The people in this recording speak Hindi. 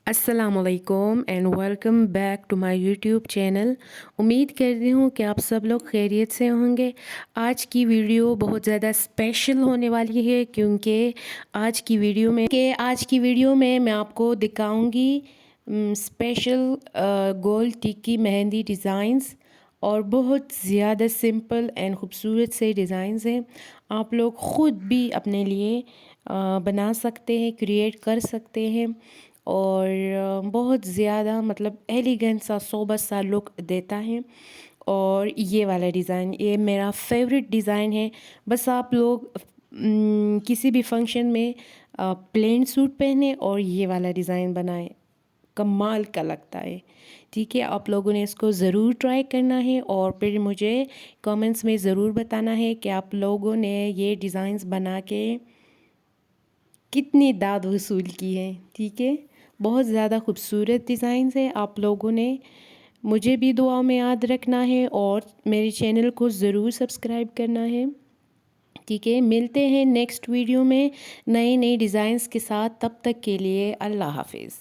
अस्सलामुअलैकुम and welcome back to my YouTube channel. उम्मीद करती हूँ कि आप सब लोग खैरियत से होंगे। आज की वीडियो बहुत ज़्यादा स्पेशल होने वाली है क्योंकि आज की वीडियो में मैं आपको दिखाऊंगी स्पेशल गोल्ड टिक्की मेहंदी डिज़ाइंस और बहुत ज़्यादा सिंपल एंड ख़ूबसूरत से डिज़ाइंस हैं। आप लोग ख़ुद भी अपने लिए बना सकते हैं, क्रिएट कर सकते हैं और बहुत ज़्यादा मतलब एलिगेंट सा सोबर सा लुक देता है। और ये वाला डिज़ाइन ये मेरा फेवरेट डिज़ाइन है। बस आप लोग किसी भी फंक्शन में प्लेन सूट पहने और ये वाला डिज़ाइन बनाएं, कमाल का लगता है। ठीक है, आप लोगों ने इसको ज़रूर ट्राई करना है और फिर मुझे कमेंट्स में ज़रूर बताना है कि आप लोगों ने ये डिज़ाइंस बना के कितनी दाद वसूल की है। ठीक है, बहुत ज़्यादा खूबसूरत डिज़ाइंस है। आप लोगों ने मुझे भी दुआ में याद रखना है और मेरे चैनल को ज़रूर सब्सक्राइब करना है। ठीक है, मिलते हैं नेक्स्ट वीडियो में नए नए डिज़ाइंस के साथ। तब तक के लिए अल्लाह हाफिज़।